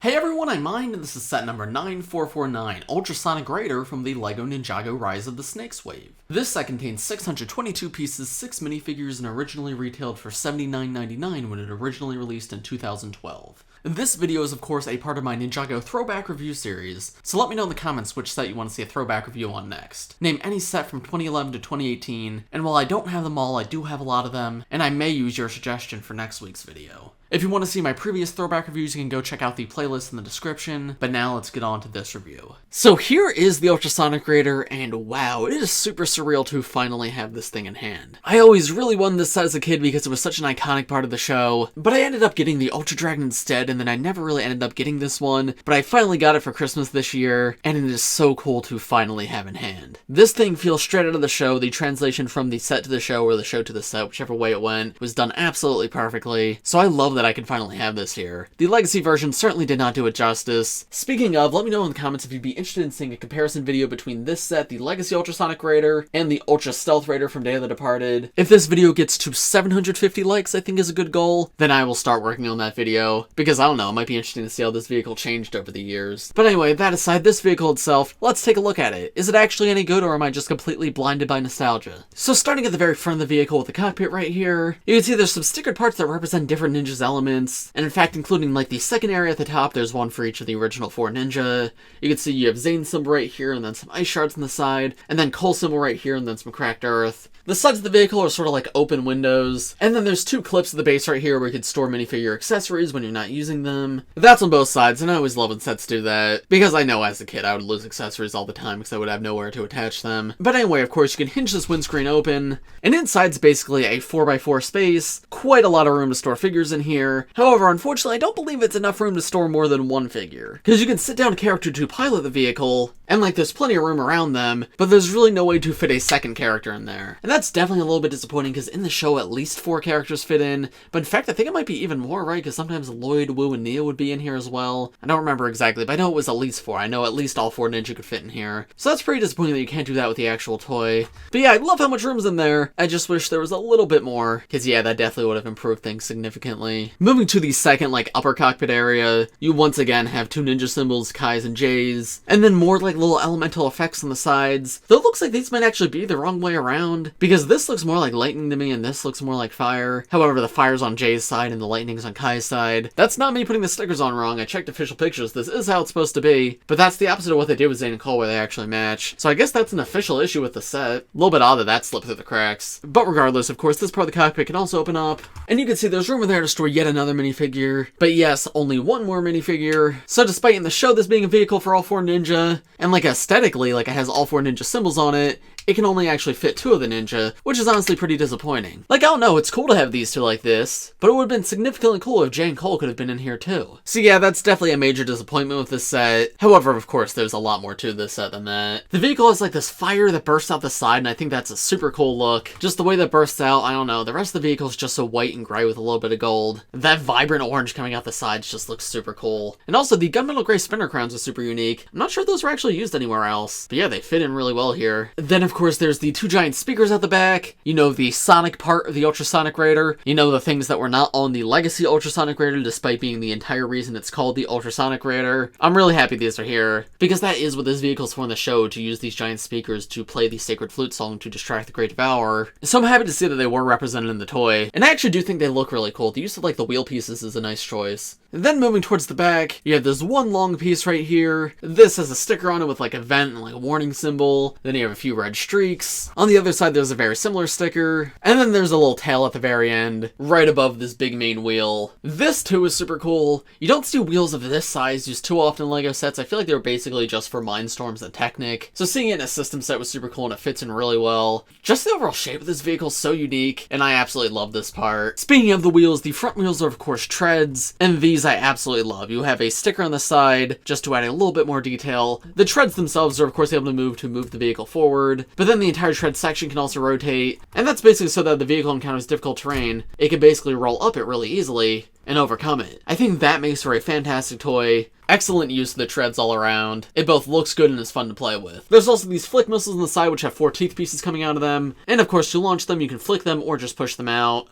Hey everyone, I'm Mind, and this is set number 9449, Ultrasonic Raider from the LEGO Ninjago Rise of the Snakes wave. This set contains 622 pieces, 6 minifigures, and originally retailed for $79.99 when it originally released in 2012. This video is of course a part of my Ninjago throwback review series, so let me know in the comments which set you want to see a throwback review on next. Name any set from 2011 to 2018, and while I don't have them all, I do have a lot of them, and I may use your suggestion for next week's video. If you want to see my previous throwback reviews, you can go check out the playlist in the description, but now let's get on to this review. So here is the Ultrasonic Raider, and wow, it is super surreal to finally have this thing in hand. I always really wanted this set as a kid because it was such an iconic part of the show, but I ended up getting the Ultra Dragon instead, and then I never really ended up getting this one, but I finally got it for Christmas this year, and it is so cool to finally have in hand. This thing feels straight out of the show. The translation from the set to the show, or the show to the set, whichever way it went, was done absolutely perfectly, so I love that I can finally have this here. The Legacy version certainly did not do it justice. Speaking of, let me know in the comments if you'd be interested in seeing a comparison video between this set, the Legacy Ultrasonic Raider, and the Ultra Stealth Raider from Day of the Departed. If this video gets to 750 likes, I think is a good goal, then I will start working on that video, because I don't know, it might be interesting to see how this vehicle changed over the years. But anyway, that aside, this vehicle itself, let's take a look at it. Is it actually any good, or am I just completely blinded by nostalgia? So starting at the very front of the vehicle with the cockpit right here, you can see there's some stickered parts that represent different ninjas' elements. And in fact, including like the second area at the top, there's one for each of the original 4 ninja. You can see you have Zane symbol right here, and then some ice shards on the side, and then Cole symbol right here, and then some cracked earth. The sides of the vehicle are sort of like open windows, and then there's 2 clips at the base right here where you can store minifigure accessories when you're not using them. That's on both sides, and I always love when sets do that, because I know as a kid I would lose accessories all the time because I would have nowhere to attach them. But anyway, of course, you can hinge this windscreen open, and inside's basically a 4x4 space, quite a lot of room to store figures in here. However, unfortunately, I don't believe it's enough room to store more than one figure, because you can sit down a character to pilot the vehicle, and like there's plenty of room around them, but there's really no way to fit a second character in there. And that's definitely a little bit disappointing, because in the show at least 4 characters fit in, but in fact I think it might be even more, right? Because sometimes Lloyd, Wu, and Neo would be in here as well. I don't remember exactly, but I know it was at least 4. I know at least all 4 ninja could fit in here. So that's pretty disappointing that you can't do that with the actual toy. But yeah, I love how much room's in there. I just wish there was a little bit more, because yeah, that definitely would have improved things significantly. Moving to the second like upper cockpit area, you once again have 2 ninja symbols, Kai's and J's, and then more like little elemental effects on the sides. Though it looks like these might actually be the wrong way around, because this looks more like lightning to me and this looks more like fire. However, the fire's on Jay's side and the lightning's on Kai's side. That's not me putting the stickers on wrong. I checked official pictures. This is how it's supposed to be, but that's the opposite of what they did with Zane and Cole, where they actually match. So I guess that's an official issue with the set. A little bit odd that that slipped through the cracks. But regardless, of course, this part of the cockpit can also open up, and you can see there's room in there to store yet another minifigure. But yes, only one more minifigure. So despite in the show this being a vehicle for all 4 ninja, and like aesthetically, like it has all 4 ninja symbols on it, it can only actually fit 2 of the ninja, which is honestly pretty disappointing. Like, I don't know, it's cool to have these 2 like this, but it would have been significantly cooler if Jay and Cole could have been in here too. So yeah, that's definitely a major disappointment with this set. However, of course, there's a lot more to this set than that. The vehicle has like this fire that bursts out the side, and I think that's a super cool look. Just the way that bursts out, I don't know, the rest of the vehicle is just so white and gray with a little bit of gold. That vibrant orange coming out the sides just looks super cool. And also, the gunmetal gray spinner crowns are super unique. I'm not sure those were actually used anywhere else, but yeah, they fit in really well here. Then, of course, there's the 2 giant speakers at the back, you know, the sonic part of the Ultrasonic Raider, you know, the things that were not on the Legacy Ultrasonic Raider, despite being the entire reason it's called the Ultrasonic Raider. I'm really happy these are here, because that is what this vehicle's for in the show, to use these giant speakers to play the Sacred Flute song to distract the Great Devourer. So I'm happy to see that they were represented in the toy, and I actually do think they look really cool. The use of like the wheel pieces is a nice choice. And then moving towards the back, you have this one long piece right here. This has a sticker on it with like a vent and like a warning symbol. Then you have a few red streaks. On the other side, there's a very similar sticker. And then there's a little tail at the very end, right above this big main wheel. This too is super cool. You don't see wheels of this size used too often in LEGO sets. I feel like they were basically just for Mindstorms and Technic. So seeing it in a system set was super cool, and it fits in really well. Just the overall shape of this vehicle is so unique, and I absolutely love this part. Speaking of the wheels, the front wheels are of course treads, and these I absolutely love. You have a sticker on the side just to add a little bit more detail. The treads themselves are of course able to move the vehicle forward, but then the entire tread section can also rotate, and that's basically so that the vehicle encounters difficult terrain, it can basically roll up it really easily and overcome it. I think that makes for a fantastic toy. Excellent use of the treads all around. It both looks good and is fun to play with. There's also these flick missiles on the side which have 4 teeth pieces coming out of them, and of course to launch them you can flick them or just push them out.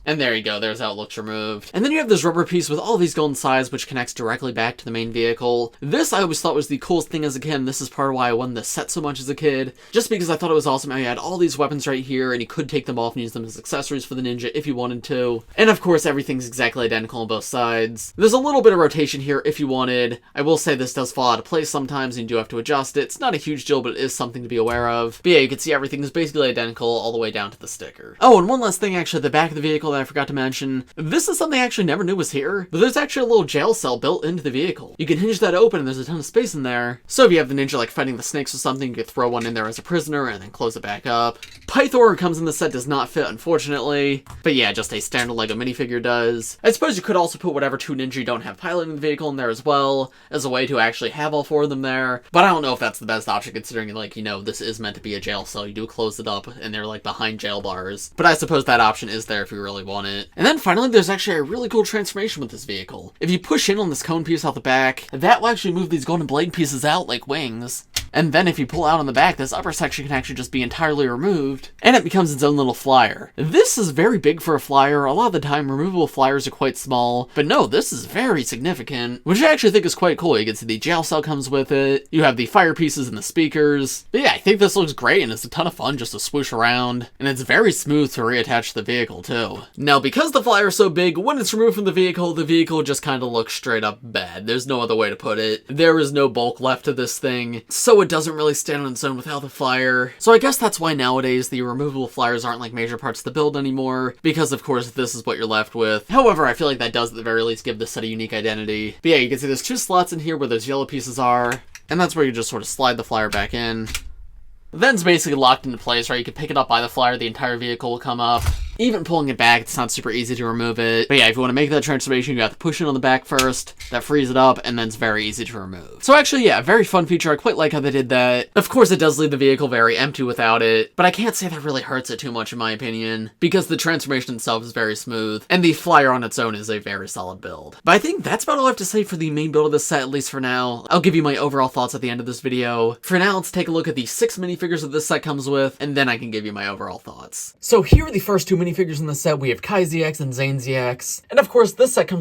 And there you go, there's how it looks removed. And then you have this rubber piece with all these golden sides, which connects directly back to the main vehicle. This I always thought was the coolest thing as a kid, and this is part of why I wanted this set so much as a kid. Just because I thought it was awesome how you had all these weapons right here, and you could take them off and use them as accessories for the ninja if you wanted to. And of course, everything's exactly identical on both sides. There's a little bit of rotation here if you wanted. I will say this does fall out of place sometimes, and you do have to adjust it. It's not a huge deal, but it is something to be aware of. But yeah, you can see everything is basically identical all the way down to the sticker. Oh, and one last thing actually, at the back of the vehicle that I forgot to mention. This is something I actually never knew was here, but there's actually a little jail cell built into the vehicle. You can hinge that open and there's a ton of space in there. So if you have the ninja like fighting the snakes or something, you could throw one in there as a prisoner and then close it back up. Pythor comes in the set, does not fit unfortunately, but yeah, just a standard LEGO minifigure does. I suppose you could also put whatever 2 ninja you don't have piloting the vehicle in there as well, as a way to actually have all 4 of them there, but I don't know if that's the best option considering, like, you know, this is meant to be a jail cell. You do close it up and they're like behind jail bars, but I suppose that option is there if you really want it. And then finally, there's actually a really cool transformation with this vehicle. If you push in on this cone piece out the back, that will actually move these golden blade pieces out like wings. And then if you pull out on the back, this upper section can actually just be entirely removed, and it becomes its own little flyer. This is very big for a flyer. A lot of the time, removable flyers are quite small, but no, this is very significant, which I actually think is quite cool. You can see the jail cell comes with it. You have the fire pieces and the speakers. But yeah, I think this looks great, and it's a ton of fun just to swoosh around, and it's very smooth to reattach to the vehicle too. Now, because the flyer is so big, when it's removed from the vehicle just kind of looks straight up bad. There's no other way to put it. There is no bulk left to this thing, so it doesn't really stand on its own without the flyer. So I guess that's why nowadays the removable flyers aren't like major parts of the build anymore, because of course this is what you're left with. However, I feel like that does at the very least give this set a unique identity. But yeah, you can see there's 2 slots in here where those yellow pieces are, and that's where you just sort of slide the flyer back in. Then it's basically locked into place, right? You can pick it up by the flyer, the entire vehicle will come up. Even pulling it back, it's not super easy to remove it. But yeah, if you want to make that transformation, you have to push it on the back first. That frees it up, and then it's very easy to remove. So actually, yeah, very fun feature. I quite like how they did that. Of course, it does leave the vehicle very empty without it, but I can't say that really hurts it too much in my opinion, because the transformation itself is very smooth, and the flyer on its own is a very solid build. But I think that's about all I have to say for the main build of this set, at least for now. I'll give you my overall thoughts at the end of this video. For now, let's take a look at the 6 minifigures that this set comes with, and then I can give you my overall thoughts. So here are the first 2 minifigures in the set. We have ZX and Zane ZX, and of course this set comes.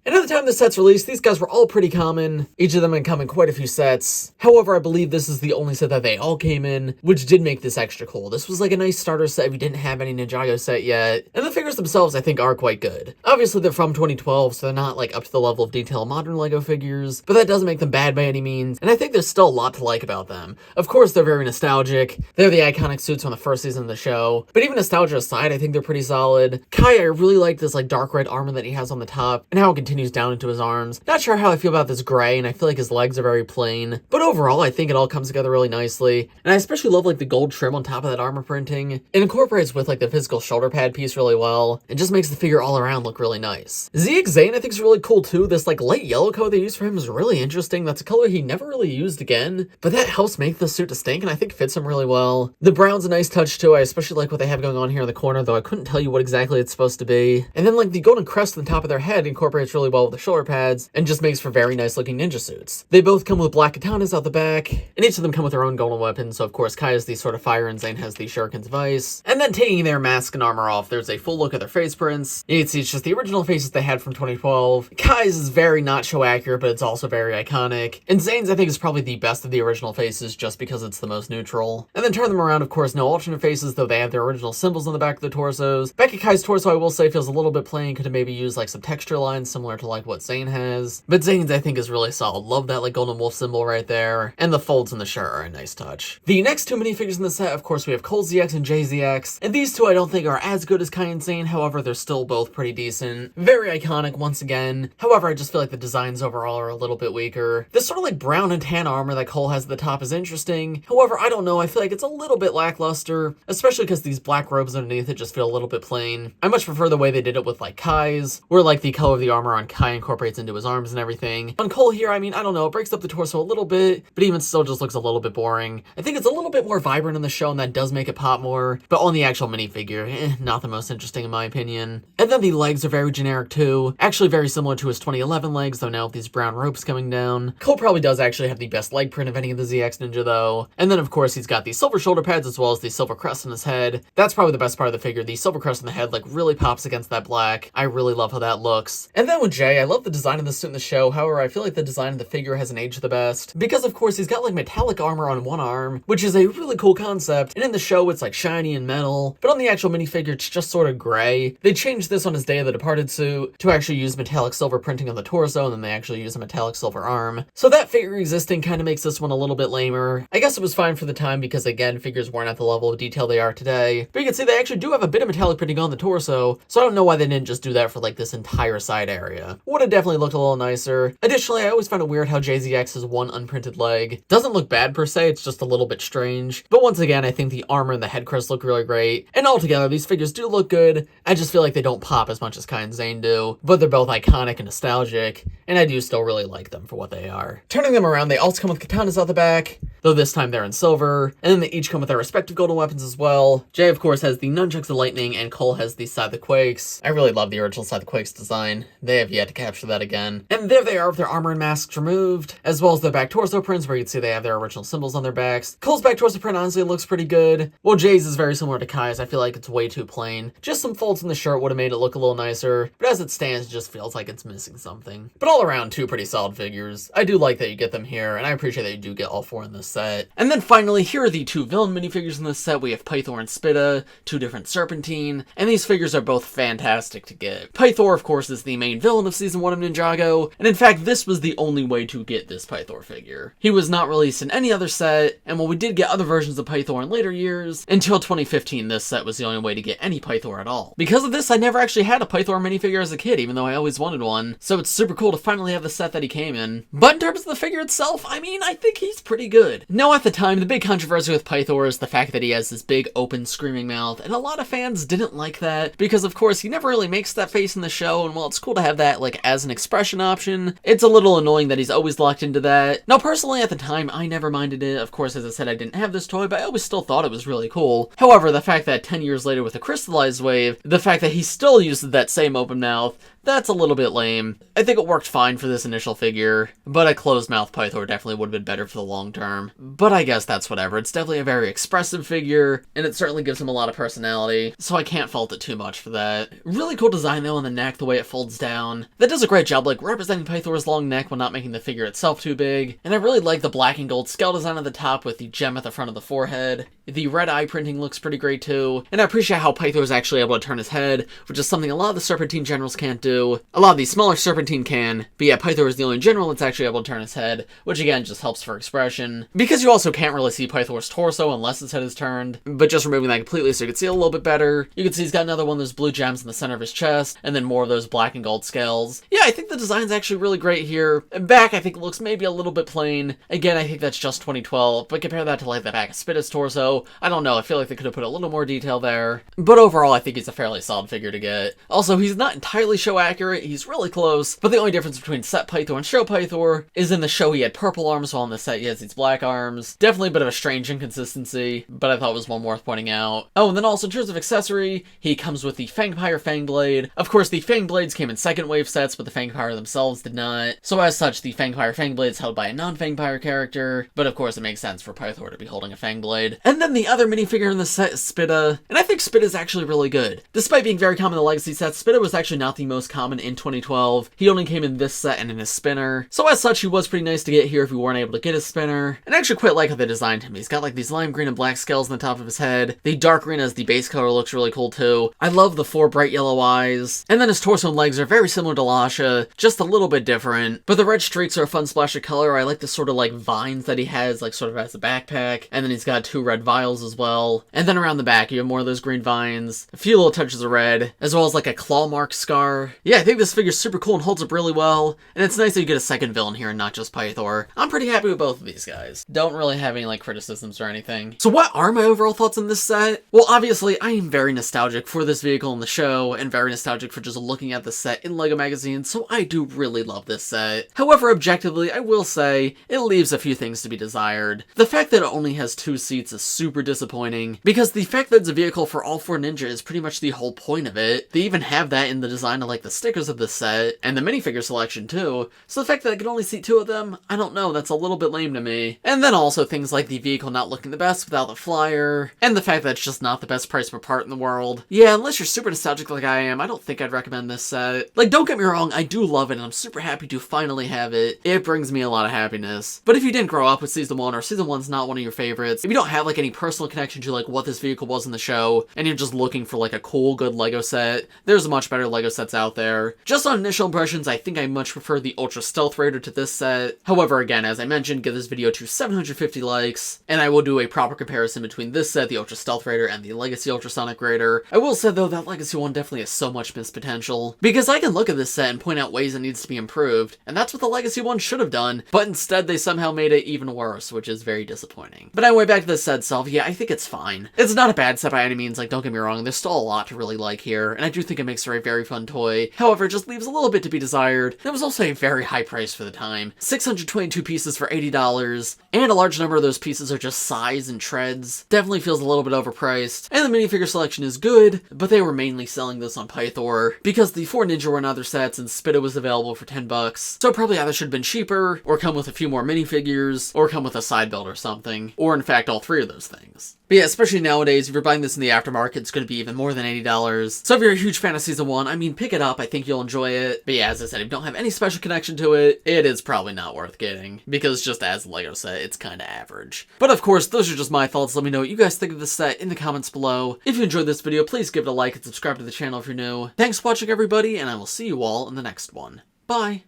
And at the time this set's released, these guys were all pretty common. Each of them had come in quite a few sets. However, I believe this is the only set that they all came in, which did make this extra cool. This was like a nice starter set if you didn't have any Ninjago set yet. And the figures themselves, I think, are quite good. Obviously, they're from 2012, so they're not like up to the level of detail of modern LEGO figures, but that doesn't make them bad by any means. And I think there's still a lot to like about them. Of course, they're very nostalgic. They're the iconic suits from the first season of the show. But even nostalgia aside, I think they're pretty solid. Kai, I really like this like dark red armor that he has on the top, and how it continues down into his arms. Not sure how I feel about this gray, and I feel like his legs are very plain, but overall I think it all comes together really nicely, and I especially love like the gold trim on top of that armor printing. It incorporates with like the physical shoulder pad piece really well, and just makes the figure all around look really nice. ZX Zane I think is really cool too. This like light yellow color they used for him is really interesting. That's a color he never really used again, but that helps make the suit distinct and I think fits him really well. The brown's a nice touch too. I especially like what they have going on here in the corner, though I couldn't tell you what exactly it's supposed to be. And then like the golden crest on the top of their head incorporates really well with the shoulder pads, and just makes for very nice looking ninja suits. They both come with black katanas out the back, and each of them come with their own golden weapons. So of course Kai has the sword of fire and Zane has the shuriken's vice. And then taking their mask and armor off, there's a full look at their face prints. You can see it's just the original faces they had from 2012. Kai's is very not show accurate, but it's also very iconic. And Zane's I think is probably the best of the original faces just because it's the most neutral. And then turn them around, of course, no alternate faces, though they have their original symbols on the back of the torsos. Back at Kai's torso, I will say, feels a little bit plain. Could have maybe used like some texture lines similar to like what Zane has. But Zane's I think is really solid. Love that like golden wolf symbol right there. And the folds in the shirt are a nice touch. The next 2 minifigures in the set, of course, we have ZX and ZX. And these 2 I don't think are as good as Kai and Zane. However, they're still both pretty decent. Very iconic once again. However, I just feel like the designs overall are a little bit weaker. This sort of like brown and tan armor that Cole has at the top is interesting. However, I don't know. I feel like it's a little bit lackluster, especially because these black robes underneath it just feel a little bit plain. I much prefer the way they did it with like Kai's, where like the color of the armor on on Kai incorporates into his arms and everything. On Cole here, I mean, I don't know, it breaks up the torso a little bit, but even still just looks a little bit boring. I think it's a little bit more vibrant in the show, and that does make it pop more, but on the actual minifigure, not the most interesting in my opinion. And then the legs are very generic too, actually very similar to his 2011 legs, though now with these brown ropes coming down. Cole probably does actually have the best leg print of any of the ZX Ninja though. And then of course he's got the silver shoulder pads as well as the silver crest on his head. That's probably the best part of the figure. The silver crest on the head like really pops against that black. I really love how that looks. And then with Jay, I love the design of the suit in the show. However, I feel like the design of the figure hasn't aged the best, because of course he's got like metallic armor on one arm, which is a really cool concept, and in the show it's like shiny and metal, but on the actual minifigure it's just sort of gray. They changed this on his Day of the Departed suit to actually use metallic silver printing on the torso, and then they actually use a metallic silver arm. So that figure existing kind of makes this one a little bit lamer. I guess it was fine for the time because again, figures weren't at the level of detail they are today, but you can see they actually do have a bit of metallic printing on the torso, so I don't know why they didn't just do that for like this entire side area. Would have definitely looked a little nicer. Additionally, I always found it weird how JZX has one unprinted leg. Doesn't look bad per se, it's just a little bit strange. But once again, I think the armor and the head crest look really great. And altogether, these figures do look good. I just feel like they don't pop as much as Kai and Zane do. But they're both iconic and nostalgic, and I do still really like them for what they are. Turning them around, they also come with katanas out the back, though this time they're in silver. And then they each come with their respective golden weapons as well. Jay, of course, has the nunchucks of lightning, and Cole has the Side of the Quakes. I really love the original Side of the Quakes design. They have yet to capture that again. And there they are with their armor and masks removed, as well as their back torso prints, where you can see they have their original symbols on their backs. Cole's back torso print honestly looks pretty good. Well, Jay's is very similar to Kai's. I feel like it's way too plain. Just some folds in the shirt would have made it look a little nicer, but as it stands, it just feels like it's missing something. But all around, two pretty solid figures. I do like that you get them here, and I appreciate that you do get all four in this set. And then finally, here are the two villain minifigures in this set. We have Pythor and Spitta, two different Serpentine, and these figures are both fantastic to get. Pythor, of course, is the main villain of Season 1 of Ninjago, and in fact, this was the only way to get this Pythor figure. He was not released in any other set, and while we did get other versions of Pythor in later years, until 2015, this set was the only way to get any Pythor at all. Because of this, I never actually had a Pythor minifigure as a kid, even though I always wanted one, so it's super cool to finally have the set that he came in. But in terms of the figure itself, I mean, I think he's pretty good. Now, at the time, the big controversy with Pythor is the fact that he has this big, open, screaming mouth, and a lot of fans didn't like that, because of course, he never really makes that face in the show, and while it's cool to have that, like, as an expression option, it's a little annoying that he's always locked into that. Now, personally, at the time, I never minded it. Of course, as I said, I didn't have this toy, but I always still thought it was really cool. However, the fact that 10 years later with the crystallized wave, the fact that he still uses that same open mouth, that's a little bit lame. I think it worked fine for this initial figure, but a closed mouth Pythor definitely would have been better for the long term. But I guess that's whatever. It's definitely a very expressive figure, and it certainly gives him a lot of personality, so I can't fault it too much for that. Really cool design though on the neck, the way it folds down. That does a great job like representing Pythor's long neck while not making the figure itself too big. And I really like the black and gold skull design at the top with the gem at the front of the forehead. The red eye printing looks pretty great too, and I appreciate how Pythor is actually able to turn his head, which is something a lot of the Serpentine generals can't do. A lot of these smaller Serpentine can, but yeah, Pythor is the only general that's actually able to turn his head, which again just helps for expression. Because you also can't really see Pythor's torso unless his head is turned, but just removing that completely so you can see it a little bit better. You can see he's got another one of those blue gems in the center of his chest, and then more of those black and gold scales. Yeah, I think the design's actually really great here. And back, I think looks maybe a little bit plain. Again, I think that's just 2012, but compare that to like the back of Spitta's torso, I don't know, I feel like they could have put a little more detail there. But overall, I think he's a fairly solid figure to get. Also, he's not entirely show accurate, he's really close, but the only difference between set Pythor and show Pythor is in the show he had purple arms, while in the set he has these black arms. Definitely a bit of a strange inconsistency, but I thought it was one worth pointing out. Oh, and then also in terms of accessory, he comes with the Fangpyre Fang Blade. Of course, the Fang Blades came in second wave sets, but the Fangpyre themselves did not. So as such, the Fangpyre Fang Blade is held by a non-Fangpyre character, but of course it makes sense for Pythor to be holding a Fang Blade. And then the other minifigure in the set is Spitta, and I think Spitta is actually really good. Despite being very common in the Legacy sets, Spitta was actually not the most common in 2012. He only came in this set and in his spinner. So as such, he was pretty nice to get here if you weren't able to get his spinner. And I actually quite like how they designed him. He's got like these lime green and black scales on the top of his head. The dark green as the base color looks really cool too. I love the 4 bright yellow eyes. And then his torso and legs are very similar to Lasha, just a little bit different. But the red streaks are a fun splash of color. I like the sort of like vines that he has, like sort of as a backpack. And then he's got 2 red vials as well. And then around the back, you have more of those green vines, a few little touches of red, as well as like a claw mark scar. Yeah, I think this figure's super cool and holds up really well. And it's nice that you get a second villain here and not just Pythor. I'm pretty happy with both of these guys. reviews. Don't really have any, like, criticisms or anything. So what are my overall thoughts on this set? Well, obviously, I am very nostalgic for this vehicle in the show, and very nostalgic for just looking at the set in LEGO magazine, so I do really love this set. However, objectively, I will say, it leaves a few things to be desired. The fact that it only has 2 seats is super disappointing, because the fact that it's a vehicle for all 4 ninja is pretty much the whole point of it. They even have that in the design of, like, the stickers of the set, and the minifigure selection too, so the fact that I can only seat 2 of them, I don't know, that's a little bit lame to me. And then also things like the vehicle not looking the best without the flyer, and the fact that it's just not the best price per part in the world. Yeah, unless you're super nostalgic like I am, I don't think I'd recommend this set. Like, don't get me wrong, I do love it, and I'm super happy to finally have it. It brings me a lot of happiness. But if you didn't grow up with Season 1, or Season 1's not one of your favorites, if you don't have, like, any personal connection to, like, what this vehicle was in the show, and you're just looking for, like, a cool, good LEGO set, there's much better LEGO sets out there. Just on initial impressions, I think I much prefer the Ultra Stealth Raider to this set. However, again, as I mentioned, give this video to 750 likes, and I will do a proper comparison between this set, the Ultra Stealth Raider, and the Legacy Ultrasonic Raider. I will say, though, that Legacy one definitely has so much missed potential, because I can look at this set and point out ways it needs to be improved, and that's what the Legacy one should have done, but instead they somehow made it even worse, which is very disappointing. But anyway, back to the set itself, yeah, I think it's fine. It's not a bad set by any means, like, don't get me wrong, there's still a lot to really like here, and I do think it makes for a very fun toy. However, it just leaves a little bit to be desired. It was also a very high price for the time. 622 pieces for $80, and a large number of those pieces are just size and treads. Definitely feels a little bit overpriced. And the minifigure selection is good, but they were mainly selling this on Pythor, because the 4 ninja were in other sets and Spitta was available for $10, so it probably either should have been cheaper, or come with a few more minifigures, or come with a side build or something, or in fact all 3 of those things. But yeah, especially nowadays, if you're buying this in the aftermarket, it's going to be even more than $80. So if you're a huge fan of Season 1, I mean, pick it up, I think you'll enjoy it. But yeah, as I said, if you don't have any special connection to it, it is probably not worth getting, because just as a LEGO set, it's kind of average. But of course, those are just my thoughts. Let me know what you guys think of this set in the comments below. If you enjoyed this video, please give it a like and subscribe to the channel if you're new. Thanks for watching, everybody, and I will see you all in the next one. Bye!